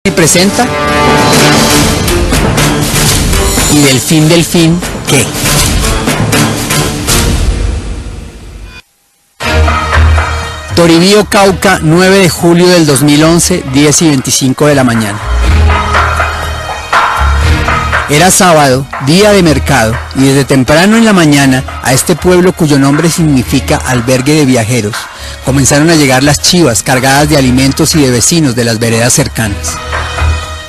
Y presenta ¿Y Delfín qué? Toribío, Cauca, 9 de julio del 2011, 10:25 de la mañana. Era sábado, día de mercado, y desde temprano en la mañana, a este pueblo cuyo nombre significa albergue de viajeros, comenzaron a llegar las chivas cargadas de alimentos y de vecinos de las veredas cercanas.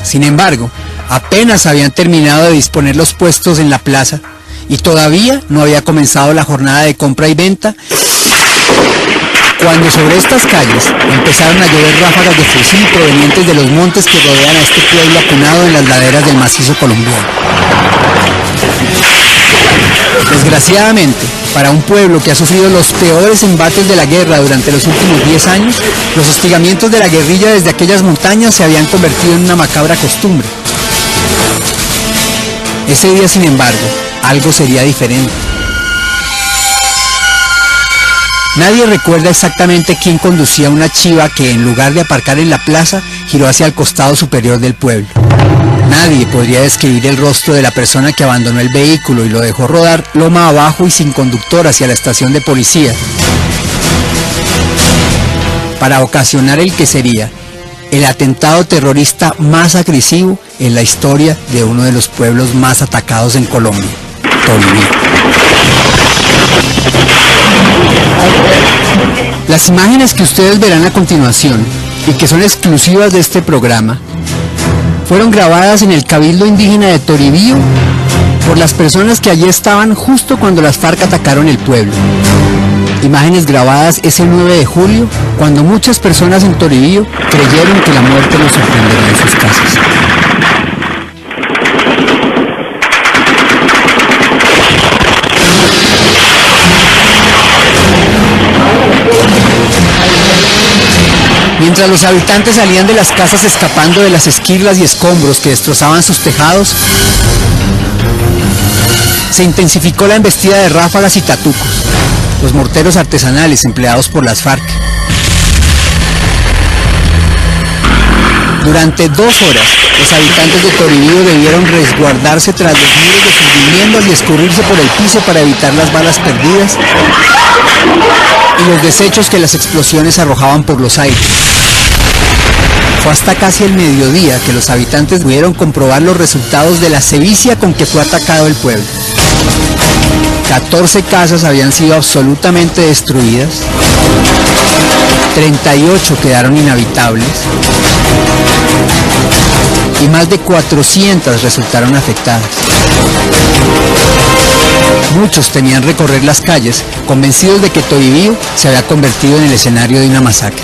Sin embargo, apenas habían terminado de disponer los puestos en la plaza, y todavía no había comenzado la jornada de compra y venta, cuando sobre estas calles empezaron a llover ráfagas de fusil provenientes de los montes que rodean a este pueblo acunado en las laderas del macizo colombiano. Desgraciadamente, para un pueblo que ha sufrido los peores embates de la guerra durante los últimos 10 años, los hostigamientos de la guerrilla desde aquellas montañas se habían convertido en una macabra costumbre. Ese día, sin embargo, algo sería diferente. Nadie recuerda exactamente quién conducía una chiva que, en lugar de aparcar en la plaza, giró hacia el costado superior del pueblo. Nadie podría describir el rostro de la persona que abandonó el vehículo y lo dejó rodar loma abajo y sin conductor hacia la estación de policía, para ocasionar el que sería el atentado terrorista más agresivo en la historia de uno de los pueblos más atacados en Colombia, Toribío. Las imágenes que ustedes verán a continuación y que son exclusivas de este programa fueron grabadas en el Cabildo Indígena de Toribío por las personas que allí estaban justo cuando las FARC atacaron el pueblo. Imágenes grabadas ese 9 de julio, cuando muchas personas en Toribío creyeron que la muerte los sorprendería en sus casas. Mientras los habitantes salían de las casas escapando de las esquirlas y escombros que destrozaban sus tejados, se intensificó la embestida de ráfagas y tatucos, los morteros artesanales empleados por las FARC. Durante 2 horas, los habitantes de Toribío debieron resguardarse tras los muros de sus viviendas y escurrirse por el piso para evitar las balas perdidas y los desechos que las explosiones arrojaban por los aires. Fue hasta casi el mediodía que los habitantes pudieron comprobar los resultados de la sevicia con que fue atacado el pueblo. 14 casas habían sido absolutamente destruidas, 38 quedaron inhabitables y más de 400 resultaron afectadas. Muchos temían recorrer las calles, convencidos de que Toribío se había convertido en el escenario de una masacre.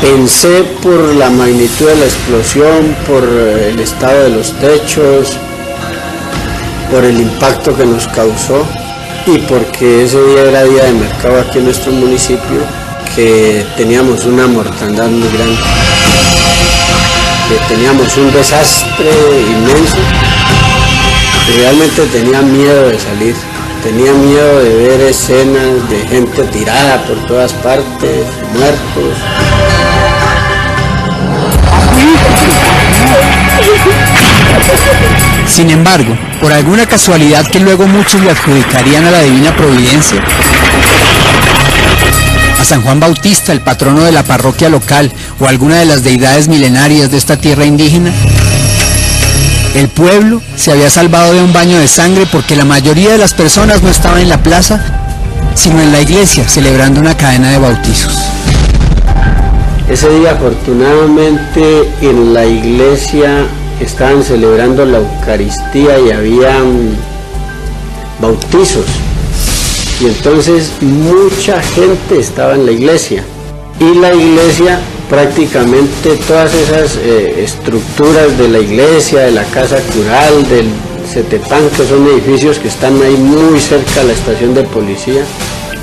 Pensé por la magnitud de la explosión, por el estado de los techos, por el impacto que nos causó y porque ese día era día de mercado aquí en nuestro municipio, que teníamos una mortandad muy grande, que teníamos un desastre inmenso. Realmente tenía miedo de salir, tenía miedo de ver escenas de gente tirada por todas partes, muertos. Sin embargo, por alguna casualidad que luego muchos le adjudicarían a la divina providencia, a San Juan Bautista, el patrono de la parroquia local, o alguna de las deidades milenarias de esta tierra indígena, el pueblo se había salvado de un baño de sangre porque la mayoría de las personas no estaban en la plaza, sino en la iglesia, celebrando una cadena de bautizos. Ese día, afortunadamente, en la iglesia estaban celebrando la Eucaristía y habían bautizos. Y entonces mucha gente estaba en la iglesia. Y la iglesia, prácticamente todas esas estructuras de la iglesia, de la casa cural, del Cetepán, que son edificios que están ahí muy cerca de la estación de policía,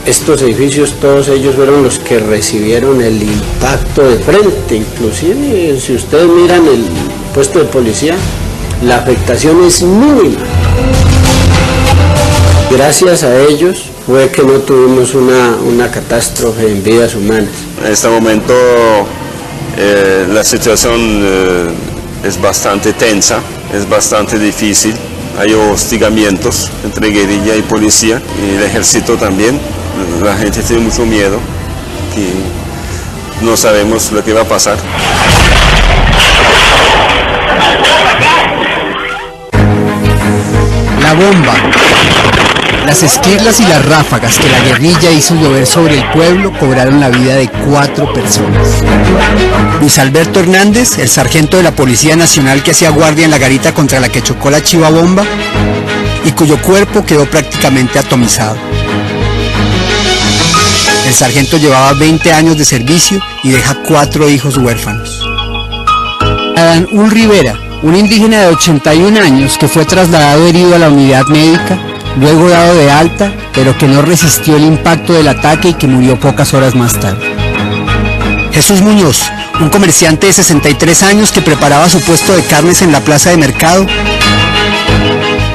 estos edificios, todos ellos fueron los que recibieron el impacto de frente. Inclusive, si ustedes miran el puesto de policía, la afectación es mínima. Gracias a ellos fue que no tuvimos una catástrofe en vidas humanas. En este momento La situación es bastante tensa, es bastante difícil. Hay hostigamientos entre guerrilla y policía, y el ejército también. La gente tiene mucho miedo, que no sabemos lo que va a pasar. La bomba, las esquirlas y las ráfagas que la guerrilla hizo llover sobre el pueblo cobraron la vida de 4 personas. Luis Alberto Hernández, el sargento de la Policía Nacional que hacía guardia en la garita contra la que chocó la chiva bomba y cuyo cuerpo quedó prácticamente atomizado. El sargento llevaba 20 años de servicio y deja 4 hijos huérfanos. Adán Ul Rivera, un indígena de 81 años que fue trasladado herido a la unidad médica, luego dado de alta, pero que no resistió el impacto del ataque y que murió pocas horas más tarde. Jesús Muñoz, un comerciante de 63 años que preparaba su puesto de carnes en la plaza de mercado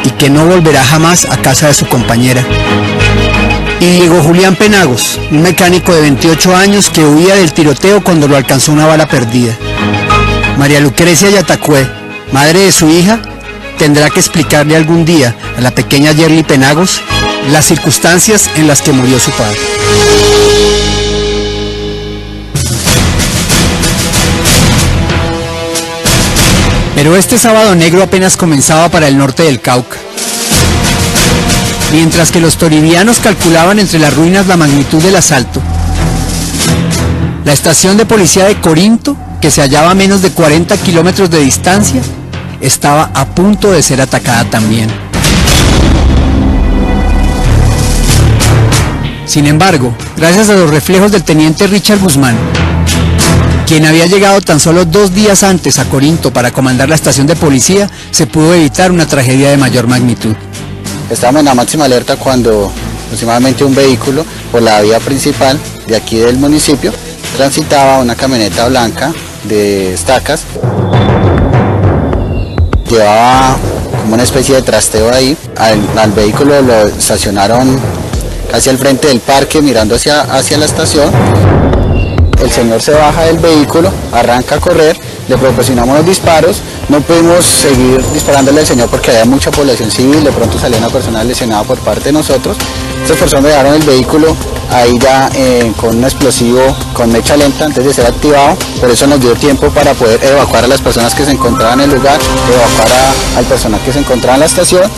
y que no volverá jamás a casa de su compañera. Y Diego Julián Penagos, un mecánico de 28 años que huía del tiroteo cuando lo alcanzó una bala perdida. María Lucrecia Yatacue, madre de su hija, tendrá que explicarle algún día a la pequeña Yerly Penagos las circunstancias en las que murió su padre. Pero este sábado negro apenas comenzaba para el norte del Cauca. Mientras que los toribianos calculaban entre las ruinas la magnitud del asalto, la estación de policía de Corinto, que se hallaba a menos de 40 kilómetros de distancia, estaba a punto de ser atacada también. Sin embargo, gracias a los reflejos del teniente Richard Guzmán, quien había llegado tan solo 2 días antes a Corinto para comandar la estación de policía, se pudo evitar una tragedia de mayor magnitud. Estábamos en la máxima alerta cuando aproximadamente un vehículo por la vía principal de aquí del municipio transitaba una camioneta blanca de estacas. Llevaba como una especie de trasteo ahí. Al vehículo lo estacionaron casi al frente del parque mirando hacia la estación. El señor se baja del vehículo, arranca a correr, le proporcionamos los disparos. No pudimos seguir disparándole al señor porque había mucha población civil, de pronto salió una persona lesionada por parte de nosotros. Estas personas dejaron el vehículo ahí ya con un explosivo con mecha lenta antes de ser activado, por eso nos dio tiempo para poder evacuar a las personas que se encontraban en el lugar, evacuar al personal que se encontraba en la estación.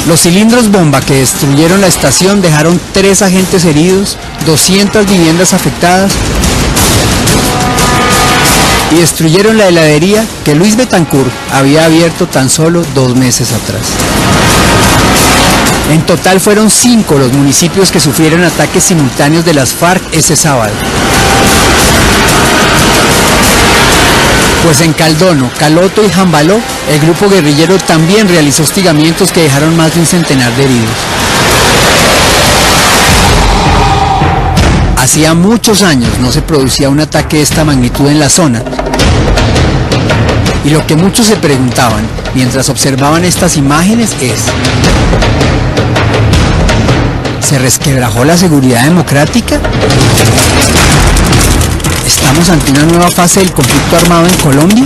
Los cilindros bomba que destruyeron la estación dejaron 3 agentes heridos, 200 viviendas afectadas y destruyeron la heladería que Luis Betancourt había abierto tan solo 2 meses atrás. En total fueron 5 los municipios que sufrieron ataques simultáneos de las FARC ese sábado. Pues en Caldono, Caloto y Jambaló, el grupo guerrillero también realizó hostigamientos que dejaron más de un centenar de heridos. Hacía muchos años no se producía un ataque de esta magnitud en la zona. Y lo que muchos se preguntaban mientras observaban estas imágenes es: ¿se resquebrajó la seguridad democrática? ¿Estamos ante una nueva fase del conflicto armado en Colombia?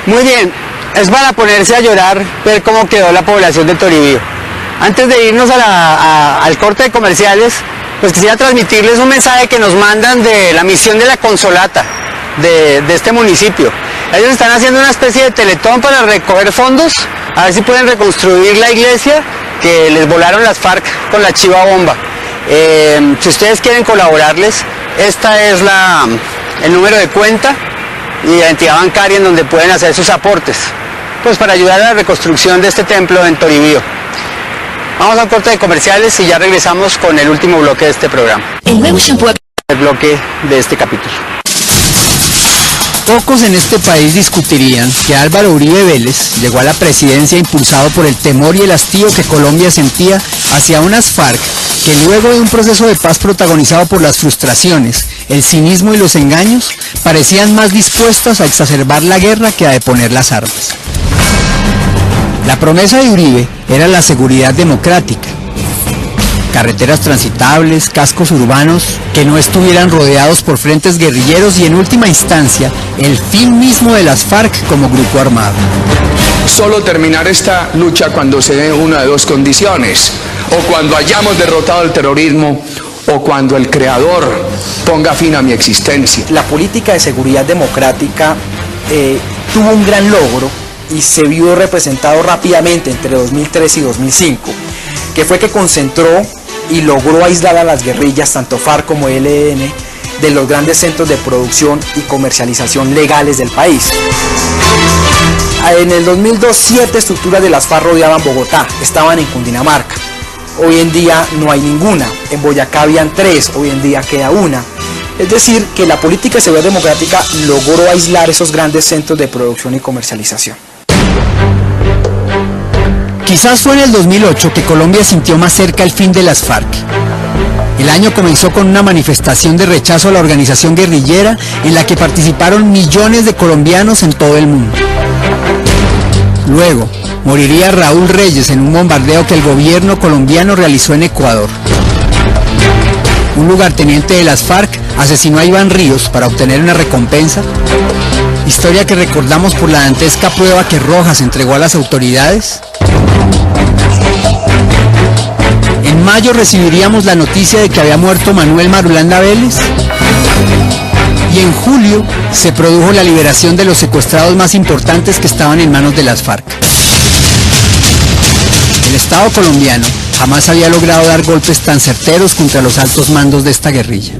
Muy bien, es para ponerse a llorar ver cómo quedó la población de Toribío. Antes de irnos al corte de comerciales, pues quisiera transmitirles un mensaje que nos mandan de la misión de la Consolata de este municipio. Ellos están haciendo una especie de teletón para recoger fondos, a ver si pueden reconstruir la iglesia que les volaron las FARC con la chiva bomba. Si ustedes quieren colaborarles, esta es el número de cuenta y identidad bancaria en donde pueden hacer sus aportes, pues para ayudar a la reconstrucción de este templo en Toribío. Vamos a un corte de comerciales y ya regresamos con el último bloque de este programa. El nuevo shampoo. El bloque de este capítulo. Pocos en este país discutirían que Álvaro Uribe Vélez llegó a la presidencia impulsado por el temor y el hastío que Colombia sentía hacia unas FARC que luego de un proceso de paz protagonizado por las frustraciones, el cinismo y los engaños, parecían más dispuestas a exacerbar la guerra que a deponer las armas. La promesa de Uribe era la seguridad democrática. carreteras transitables, cascos urbanos, que no estuvieran rodeados por frentes guerrilleros y en última instancia, el fin mismo de las FARC como grupo armado. Solo terminar esta lucha cuando se dé una de dos condiciones, o cuando hayamos derrotado el terrorismo, o cuando el Creador ponga fin a mi existencia. La política de seguridad democrática tuvo un gran logro y se vio representado rápidamente entre 2003 y 2005, que fue que concentró y logró aislar a las guerrillas, tanto FARC como ELN, de los grandes centros de producción y comercialización legales del país. En el 2002, 7 estructuras de las FARC rodeaban Bogotá, estaban en Cundinamarca. Hoy en día no hay ninguna, en Boyacá habían 3, hoy en día queda una. Es decir, que la política de seguridad democrática logró aislar esos grandes centros de producción y comercialización. Quizás fue en el 2008 que Colombia sintió más cerca el fin de las FARC. El año comenzó con una manifestación de rechazo a la organización guerrillera en la que participaron millones de colombianos en todo el mundo. Luego, moriría Raúl Reyes en un bombardeo que el gobierno colombiano realizó en Ecuador. Un lugarteniente de las FARC asesinó a Iván Ríos para obtener una recompensa, historia que recordamos por la dantesca prueba que Rojas entregó a las autoridades. En mayo recibiríamos la noticia de que había muerto Manuel Marulanda Vélez. Y en julio se produjo la liberación de los secuestrados más importantes que estaban en manos de las FARC. El Estado colombiano jamás había logrado dar golpes tan certeros contra los altos mandos de esta guerrilla.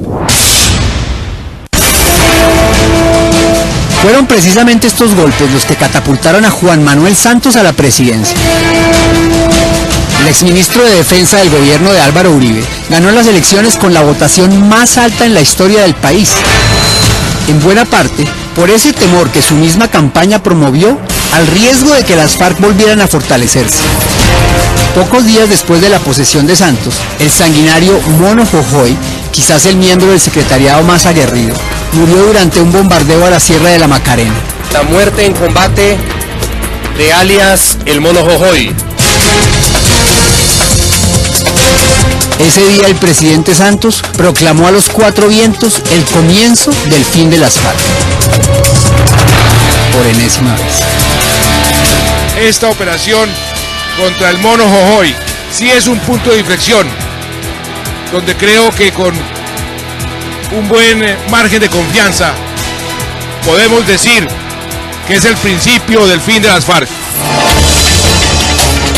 Fueron precisamente estos golpes los que catapultaron a Juan Manuel Santos a la presidencia. El exministro de Defensa del gobierno de Álvaro Uribe ganó las elecciones con la votación más alta en la historia del país. En buena parte, por ese temor que su misma campaña promovió al riesgo de que las FARC volvieran a fortalecerse. Pocos días después de la posesión de Santos, el sanguinario Mono Jojoy, quizás el miembro del secretariado más aguerrido, murió durante un bombardeo a la Sierra de la Macarena. La muerte en combate de alias el Mono Jojoy. Ese día el presidente Santos proclamó a los 4 vientos el comienzo del fin de las FARC. Por enésima vez. Esta operación contra el Mono Jojoy sí es un punto de inflexión, donde creo que con un buen margen de confianza podemos decir que es el principio del fin de las FARC.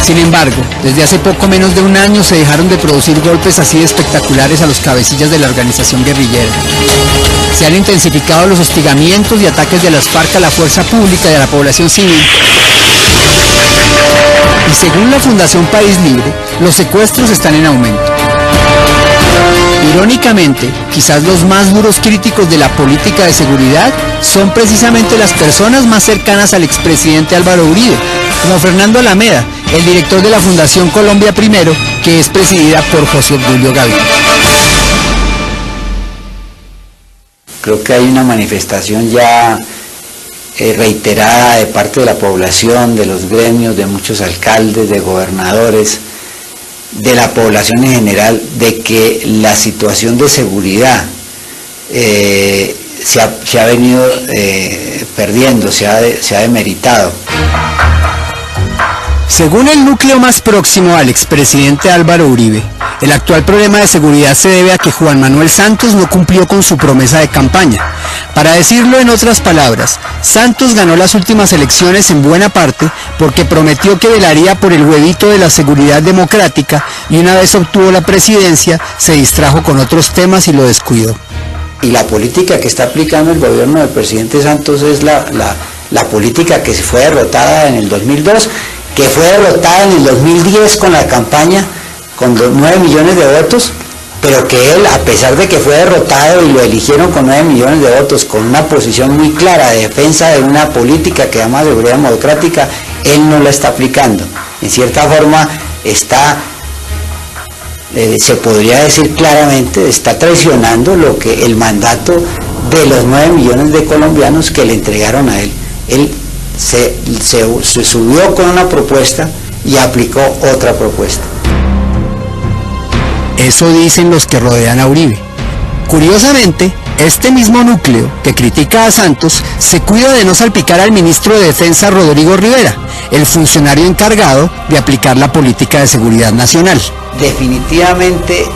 Sin embargo, desde hace poco menos de un año se dejaron de producir golpes así de espectaculares a los cabecillas de la organización guerrillera. Se han intensificado los hostigamientos y ataques de las FARC a la fuerza pública y a la población civil. Y según la Fundación País Libre, los secuestros están en aumento. Irónicamente, quizás los más duros críticos de la política de seguridad son precisamente las personas más cercanas al expresidente Álvaro Uribe, como Fernando Alameda, el director de la Fundación Colombia Primero, que es presidida por José Obdulio Gaviria. Creo que hay una manifestación ya reiterada de parte de la población, de los gremios, de muchos alcaldes, de gobernadores, de la población en general, de que la situación de seguridad se ha venido perdiendo, se ha demeritado. Según el núcleo más próximo al expresidente Álvaro Uribe, el actual problema de seguridad se debe a que Juan Manuel Santos no cumplió con su promesa de campaña. Para decirlo en otras palabras, Santos ganó las últimas elecciones en buena parte porque prometió que velaría por el huevito de la seguridad democrática y una vez obtuvo la presidencia se distrajo con otros temas y lo descuidó. Y la política que está aplicando el gobierno del presidente Santos es la política que se fue derrotada en el 2002, que fue derrotada en el 2010 con la campaña con 9 millones de votos, pero que él, a pesar de que fue derrotado y lo eligieron con 9 millones de votos, con una posición muy clara de defensa de una política que llama seguridad democrática, él no la está aplicando. En cierta forma se podría decir claramente, está traicionando el mandato de los 9 millones de colombianos que le entregaron a él. Él se subió con una propuesta y aplicó otra propuesta. Eso dicen los que rodean a Uribe. Curiosamente, este mismo núcleo que critica a Santos se cuida de no salpicar al ministro de Defensa Rodrigo Rivera, el funcionario encargado de aplicar la política de seguridad nacional. Definitivamente